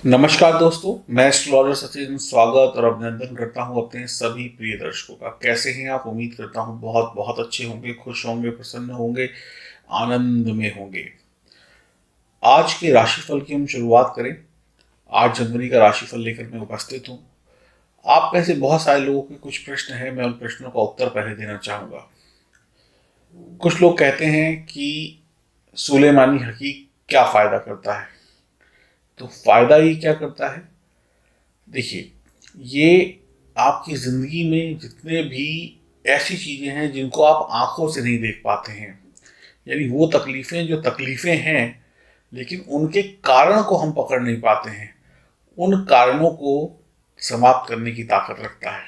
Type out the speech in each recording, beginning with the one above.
नमस्कार दोस्तों, मैं एस्ट्रोलॉजर सचिन स्वागत और अभिनंदन करता हूं अपने सभी प्रिय दर्शकों का। कैसे हैं आप? उम्मीद करता हूं बहुत बहुत अच्छे होंगे, खुश होंगे, प्रसन्न होंगे, आनंद में होंगे। आज के राशिफल की हम शुरुआत करें। 8 जनवरी का राशिफल लेकर मैं उपस्थित हूं। आप में से बहुत सारे लोगों के कुछ प्रश्न हैं, मैं उन प्रश्नों का उत्तर पहले देना चाहूंगा। कुछ लोग कहते हैं कि सुलेमानी हकीक क्या फायदा करता है। तो फायदा ये क्या करता है? देखिए, ये आपकी ज़िंदगी में जितने भी ऐसी चीज़ें हैं जिनको आप आंखों से नहीं देख पाते हैं, यानी वो तकलीफ़ें जो तकलीफ़ें हैं लेकिन उनके कारण को हम पकड़ नहीं पाते हैं, उन कारणों को समाप्त करने की ताकत रखता है।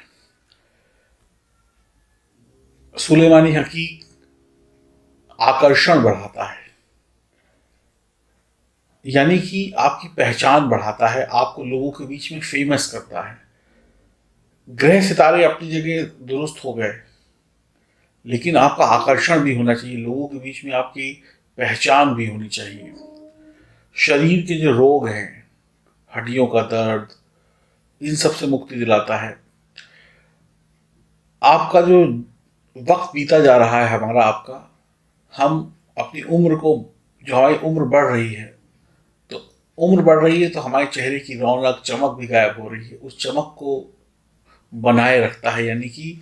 सुलेमानी हकीक आकर्षण बढ़ाता है, यानी कि आपकी पहचान बढ़ाता है, आपको लोगों के बीच में फेमस करता है। ग्रह सितारे अपनी जगह दुरुस्त हो गए, लेकिन आपका आकर्षण भी होना चाहिए, लोगों के बीच में आपकी पहचान भी होनी चाहिए। शरीर के जो रोग हैं, हड्डियों का दर्द, इन सब से मुक्ति दिलाता है। आपका जो वक्त बीता जा रहा है हमारा आपका, हम अपनी उम्र को, जो हमारी उम्र बढ़ रही है, तो उम्र बढ़ रही है तो हमारे चेहरे की रौनक चमक भी गायब हो रही है। उस चमक को बनाए रखता है, यानी कि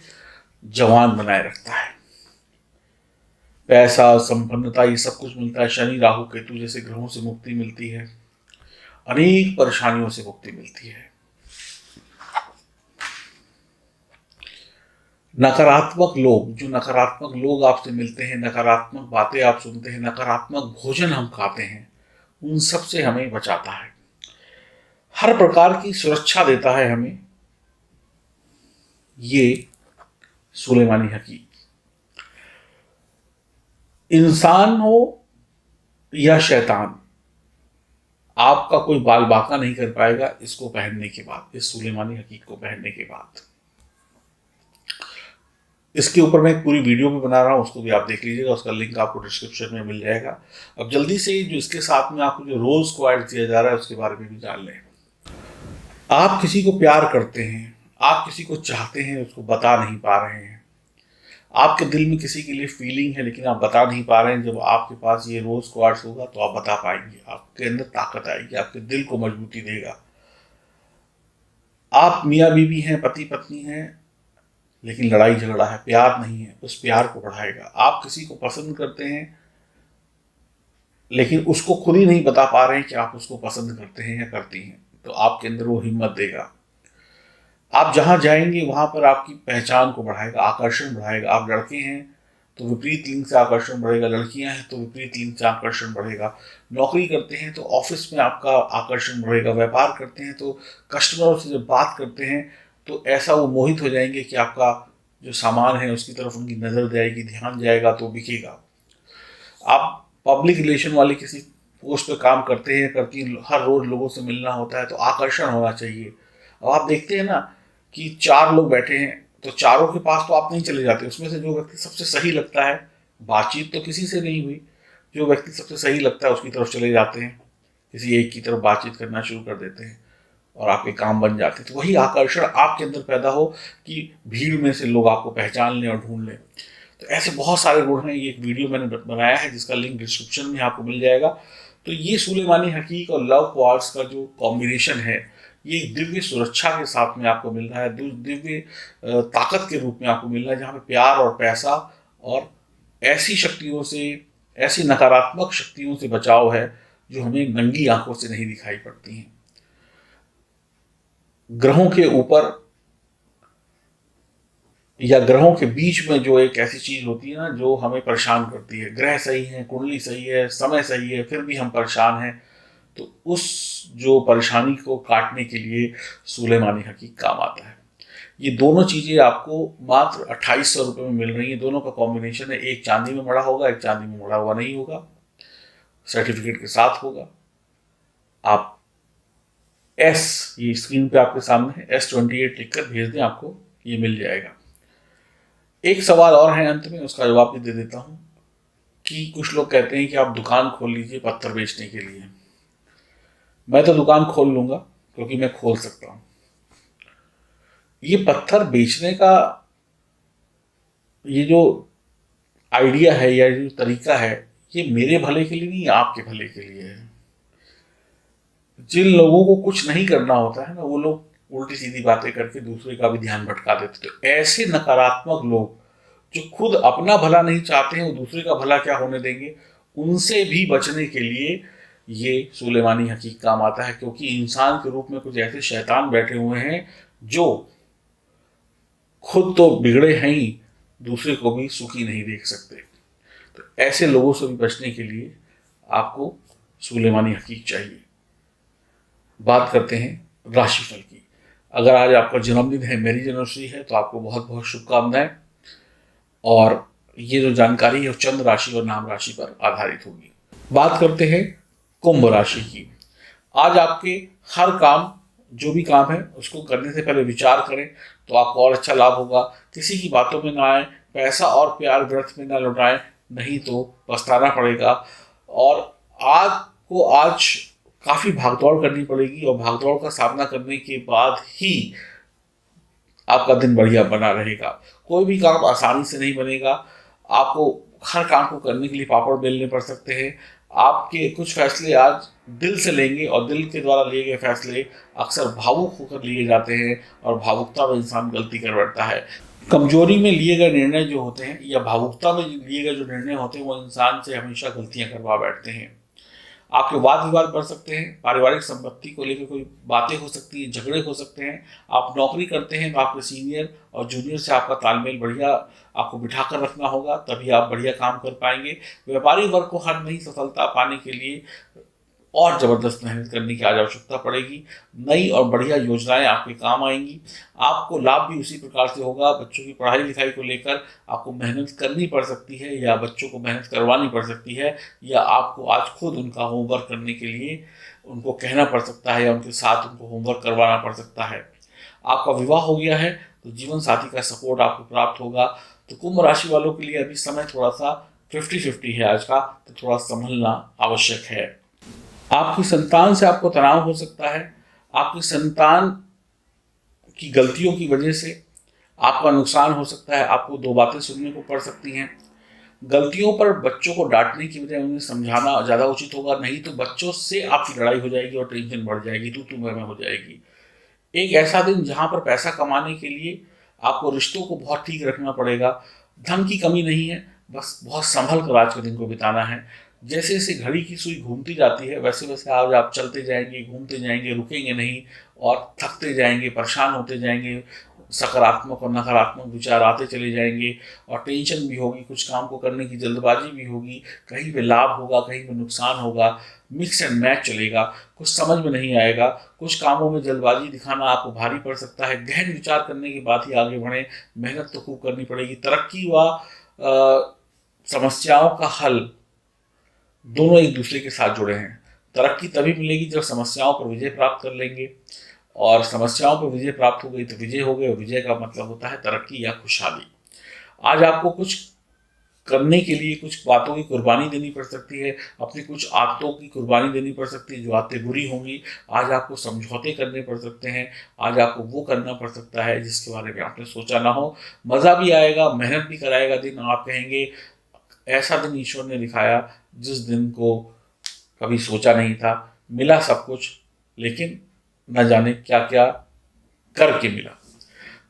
जवान बनाए रखता है। पैसा, संपन्नता, ये सब कुछ मिलता है। शनि राहु केतु जैसे ग्रहों से मुक्ति मिलती है, अनेक परेशानियों से मुक्ति मिलती है। नकारात्मक लोग आपसे मिलते हैं, नकारात्मक बातें आप सुनते हैं, नकारात्मक भोजन हम खाते हैं, उन सब से हमें बचाता है, हर प्रकार की सुरक्षा देता है हमें ये सुलेमानी हकीक। इंसान हो या शैतान, आपका कोई बाल बांका नहीं कर पाएगा इसको पहनने के बाद, इस सुलेमानी हकीक को पहनने के बाद। इसके ऊपर मैं एक पूरी वीडियो भी बना रहा हूँ, उसको भी आप देख लीजिएगा, उसका लिंक आपको डिस्क्रिप्शन में मिल जाएगा। अब जल्दी से जो इसके साथ में आपको जो रोज क्वाइट दिया जा रहा है उसके बारे में भी जान लें। आप किसी को प्यार करते हैं, आप किसी को चाहते हैं, उसको बता नहीं पा रहे हैं, आपके दिल में किसी के लिए फीलिंग है लेकिन आप बता नहीं पा रहे हैं। जब आपके पास ये रोज क्वार्ट्स होगा तो आप बता पाएंगे, आपके अंदर ताकत आएगी, आपके दिल को मजबूती देगा। आप मियाँ बीवी हैं, पति पत्नी हैं, लेकिन लड़ाई झगड़ा है, प्यार नहीं है, उस प्यार को बढ़ाएगा। आप किसी को पसंद करते हैं लेकिन उसको खुद ही नहीं बता पा रहे हैं कि आप उसको पसंद करते हैं या करती हैं, तो आपके अंदर वो हिम्मत देगा। आप जहां जाएंगे वहां पर आपकी पहचान को बढ़ाएगा, आकर्षण बढ़ाएगा। आप लड़के हैं तो विपरीत लिंग से आकर्षण बढ़ेगा, लड़कियां हैं तो विपरीत लिंग से आकर्षण बढ़ेगा। नौकरी करते हैं तो ऑफिस में आपका आकर्षण बढ़ेगा। व्यापार करते हैं तो कस्टमरों से जब बात करते हैं तो ऐसा वो मोहित हो जाएंगे कि आपका जो सामान है उसकी तरफ उनकी नजर जाएगी, ध्यान जाएगा तो बिकेगा। आप पब्लिक रिलेशन वाले किसी पोस्ट पे काम करते हैं, करती हैं, हर रोज लोगों से मिलना होता है तो आकर्षण होना चाहिए। अब आप देखते हैं ना कि 4 लोग बैठे हैं तो चारों के पास तो आप नहीं चले जाते, उसमें से जो व्यक्ति सबसे सही लगता है, बातचीत तो किसी से नहीं हुई, जो व्यक्ति सबसे सही लगता है उसकी तरफ चले जाते हैं, किसी एक की तरफ बातचीत करना शुरू कर देते हैं और आपके काम बन जाते हैं। तो वही आकर्षण आपके अंदर पैदा हो कि भीड़ में से लोग आपको पहचान लें और ढूंढ लें। तो ऐसे बहुत सारे गुण हैं। ये एक वीडियो मैंने बनाया है जिसका लिंक डिस्क्रिप्शन में आपको मिल जाएगा। तो ये सुलेमानी हकीक और लव क्वार्ट्स का जो कॉम्बिनेशन है, ये दिव्य सुरक्षा के साथ में आपको मिल रहा है, दिव्य ताकत के रूप में आपको मिल रहा है, जहाँ पे प्यार और पैसा और ऐसी शक्तियों से, ऐसी नकारात्मक शक्तियों से बचाव है जो हमें नंगी आंखों से नहीं दिखाई पड़ती हैं। ग्रहों के ऊपर या ग्रहों के बीच में जो एक ऐसी चीज होती है ना जो हमें परेशान करती है, ग्रह सही है, कुंडली सही है, समय सही है, फिर भी हम परेशान हैं, तो उस जो परेशानी को काटने के लिए सुलेमानी हकीक काम आता है। ये दोनों चीजें आपको मात्र 2800 रुपये में मिल रही हैं। दोनों का कॉम्बिनेशन है, एक चांदी में मड़ा होगा, एक चांदी में मड़ा हुआ नहीं होगा, सर्टिफिकेट के साथ होगा। आप एस, ये स्क्रीन पे आपके सामने है, S28 लिखकर भेज दें, आपको ये मिल जाएगा। एक सवाल और है अंत में, उसका जवाब भी दे देता हूँ कि कुछ लोग कहते हैं कि आप दुकान खोल लीजिए पत्थर बेचने के लिए। मैं तो दुकान खोल लूंगा क्योंकि मैं खोल सकता हूं। ये पत्थर बेचने का ये जो आइडिया है या जो तरीका है, ये मेरे भले के लिए नहीं, आपके भले के लिए है। जिन लोगों को कुछ नहीं करना होता है ना, वो लोग उल्टी सीधी बातें करके दूसरे का भी ध्यान भटका देते। तो ऐसे नकारात्मक लोग जो खुद अपना भला नहीं चाहते हैं, वो दूसरे का भला क्या होने देंगे, उनसे भी बचने के लिए ये सुलेमानी हकीक काम आता है। क्योंकि इंसान के रूप में कुछ ऐसे शैतान बैठे हुए हैं जो खुद तो बिगड़े हैं ही, दूसरे को भी सुखी नहीं देख सकते। तो ऐसे लोगों से भी बचने के लिए आपको सुलेमानी हकीक चाहिए। बात करते हैं राशिफल की। अगर आज आपका जन्मदिन है, मैरिज एनिवर्सरी है, तो आपको बहुत बहुत शुभकामनाएं। और ये जो जानकारी है वो चंद्र राशि और नाम राशि पर आधारित होगी। बात करते हैं कुंभ राशि की। आज आपके हर काम, जो भी काम है उसको करने से पहले विचार करें तो आपको और अच्छा लाभ होगा। किसी की बातों में ना आए, पैसा और प्यार व्यर्थ में ना लौटाएं, नहीं तो पछताना पड़ेगा। और आज काफ़ी भागदौड़ करनी पड़ेगी और भागदौड़ का सामना करने के बाद ही आपका दिन बढ़िया बना रहेगा। कोई भी काम आसानी से नहीं बनेगा। आपको हर काम को करने के लिए पापड़ बेलने पड़ सकते हैं। आपके कुछ फैसले आज दिल से लेंगे और दिल के द्वारा लिए गए फैसले अक्सर भावुक होकर लिए जाते हैं और भावुकता में इंसान गलती कर बैठता है। कमजोरी में लिए गए निर्णय जो होते हैं या भावुकता में लिए गए जो निर्णय होते हैं, वो इंसान से हमेशा गलतियां करवा बैठते हैं। आपके वाद विवाद बढ़ सकते हैं। पारिवारिक संपत्ति को लेकर कोई बातें हो सकती हैं, झगड़े हो सकते हैं। आप नौकरी करते हैं तो आपके सीनियर और जूनियर से आपका तालमेल बढ़िया आपको बिठा कर रखना होगा, तभी आप बढ़िया काम कर पाएंगे। व्यापारी वर्ग को हर नई सफलता पाने के लिए और ज़बरदस्त मेहनत करने की आज आवश्यकता पड़ेगी। नई और बढ़िया योजनाएं आपके काम आएंगी। आपको लाभ भी उसी प्रकार से होगा। बच्चों की पढ़ाई लिखाई को लेकर आपको मेहनत करनी पड़ सकती है या बच्चों को मेहनत करवानी पड़ सकती है, या आपको आज खुद उनका होमवर्क करने के लिए उनको कहना पड़ सकता है या उनके साथ उनको होमवर्क करवाना पड़ सकता है। आपका विवाह हो गया है तो जीवन साथी का सपोर्ट आपको प्राप्त होगा। तो कुंभ राशि वालों के लिए अभी समय थोड़ा सा 50-50 है आज का, तो थोड़ा संभलना आवश्यक है। आपकी संतान से आपको तनाव हो सकता है। आपकी संतान की गलतियों की वजह से आपका नुकसान हो सकता है। आपको दो बातें सुनने को पड़ सकती हैं। गलतियों पर बच्चों को डांटने की बजाय उन्हें समझाना ज़्यादा उचित होगा, नहीं तो बच्चों से आपकी लड़ाई हो जाएगी और टेंशन बढ़ जाएगी, तू मैं हो जाएगी। एक ऐसा दिन जहां पर पैसा कमाने के लिए आपको रिश्तों को बहुत ठीक रखना पड़ेगा। धन की कमी नहीं है, बस बहुत संभल कर आज के दिन को बिताना है। जैसे जैसे घड़ी की सुई घूमती जाती है, वैसे वैसे आज आप चलते जाएंगे, घूमते जाएंगे, रुकेंगे नहीं और थकते जाएंगे, परेशान होते जाएंगे। सकारात्मक और नकारात्मक विचार आते चले जाएंगे और टेंशन भी होगी, कुछ काम को करने की जल्दबाजी भी होगी, कहीं पे लाभ होगा, कहीं पे नुकसान होगा, मिक्स एंड मैच चलेगा, कुछ समझ में नहीं आएगा। कुछ कामों में जल्दबाजी दिखाना आपको भारी पड़ सकता है। गहन विचार करने के बाद ही आगे बढ़ें। मेहनत तो खूब करनी पड़ेगी। तरक्की व समस्याओं का हल दोनों एक दूसरे के साथ जुड़े हैं। तरक्की तभी मिलेगी जब समस्याओं पर विजय प्राप्त कर लेंगे, और समस्याओं पर विजय प्राप्त हो गई तो विजय हो गए, और विजय का मतलब होता है तरक्की या खुशहाली। आज आपको कुछ करने के लिए कुछ बातों की कुर्बानी देनी पड़ सकती है, अपनी कुछ आदतों की कुर्बानी देनी पड़ सकती है। जो आदतें बुरी होंगी, आज आपको समझौते करने पड़ सकते हैं। आज आपको वो करना पड़ सकता है जिसके बारे में आपने सोचा ना हो। मज़ा भी आएगा, मेहनत भी कराएगा दिन। आप कहेंगे ऐसा दिन ईश्वर ने दिखाया जिस दिन को कभी सोचा नहीं था। मिला सब कुछ, लेकिन न जाने क्या क्या करके मिला।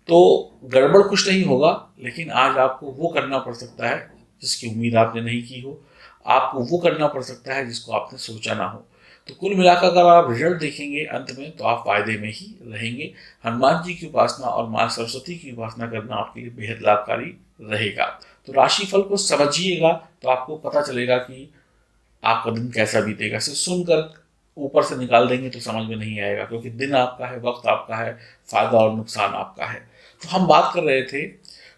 तो गड़बड़ कुछ नहीं होगा, लेकिन आज आपको वो करना पड़ सकता है जिसकी उम्मीद आपने नहीं की हो। आपको वो करना पड़ सकता है जिसको आपने सोचा ना हो। तो कुल मिलाकर अगर आप रिजल्ट देखेंगे अंत में, तो आप फायदे में ही रहेंगे। हनुमान जी की उपासना और माँ सरस्वती की उपासना करना आपके लिए बेहद लाभकारी रहेगा। तो राशिफल को समझिएगा तो आपको पता चलेगा कि आपका दिन कैसा बीतेगा। सिर्फ सुनकर ऊपर से निकाल देंगे तो समझ में नहीं आएगा, क्योंकि दिन आपका है, वक्त आपका है, फायदा और नुकसान आपका है। तो हम बात कर रहे थे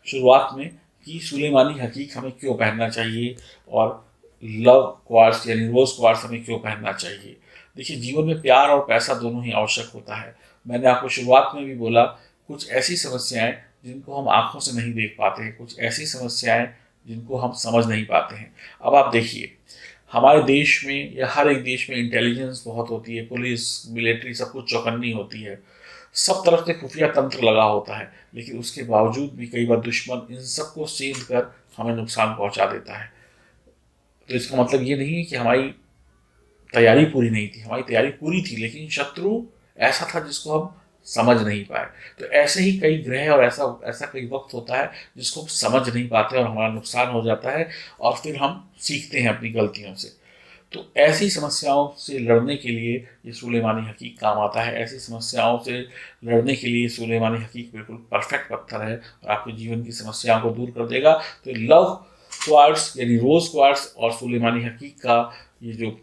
शुरुआत में कि सुलेमानी हकीक हमें क्यों पहनना चाहिए और लव क्वार्ट्स यानी रोज क्वार्ट्स हमें क्यों पहनना चाहिए। देखिए, जीवन में प्यार और पैसा दोनों ही आवश्यक होता है। मैंने आपको शुरुआत में भी बोला, कुछ ऐसी समस्याएं जिनको हम आंखों से नहीं देख पाते हैं, कुछ ऐसी समस्याएं जिनको हम समझ नहीं पाते हैं। अब आप देखिए, हमारे देश में या हर एक देश में इंटेलिजेंस बहुत होती है, पुलिस मिलिट्री सब कुछ चौकन्नी होती है, सब तरफ से खुफिया तंत्र लगा होता है, लेकिन उसके बावजूद भी कई बार दुश्मन इन सबको सेंध कर हमें नुकसान पहुंचा देता है। तो इसका मतलब ये नहीं है कि हमारी तैयारी पूरी नहीं थी, हमारी तैयारी पूरी थी, लेकिन शत्रु ऐसा था जिसको हम समझ नहीं पाए। तो ऐसे ही कई ग्रह और ऐसा ऐसा कई वक्त होता है जिसको हम समझ नहीं पाते और हमारा नुकसान हो जाता है, और फिर हम सीखते हैं अपनी गलतियों से। तो ऐसी समस्याओं से लड़ने के लिए ये सुलेमानी हकीक काम आता है। ऐसी समस्याओं से लड़ने के लिए सुलेमानी हकीक बिल्कुल परफेक्ट पत्थर है और आपके जीवन की समस्याओं को दूर कर देगा। तो लव क्वार्ट्स यानी रोज क्वार्ट्स और सुलेमानी हकीक का ये जो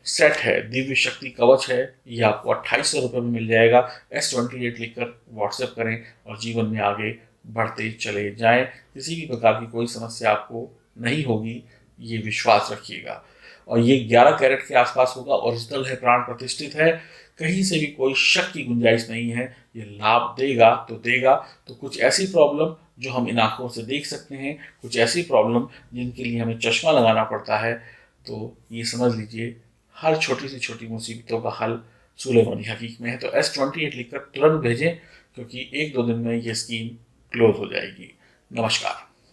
सेट है, दिव्य शक्ति कवच है, ये आपको 2800 रुपये में मिल जाएगा। S28 लिखकर व्हाट्सएप करें और जीवन में आगे बढ़ते चले जाएं। किसी भी प्रकार की कोई समस्या आपको नहीं होगी, ये विश्वास रखिएगा। और ये 11 कैरेट के आसपास होगा, ओरिजिनल है, प्राण प्रतिष्ठित है, कहीं से भी कोई शक की गुंजाइश नहीं है। ये लाभ देगा तो देगा। तो कुछ ऐसी प्रॉब्लम जो हम इन आंखों से देख सकते हैं, कुछ ऐसी प्रॉब्लम जिनके लिए हमें चश्मा लगाना पड़ता है, तो ये समझ लीजिए हर छोटी से छोटी मुसीबतों का हल सुलेमानी हकीक में है। तो S28 लिखकर तुरंत भेजें, क्योंकि 1-2 दिन में ये स्कीम क्लोज हो जाएगी। नमस्कार।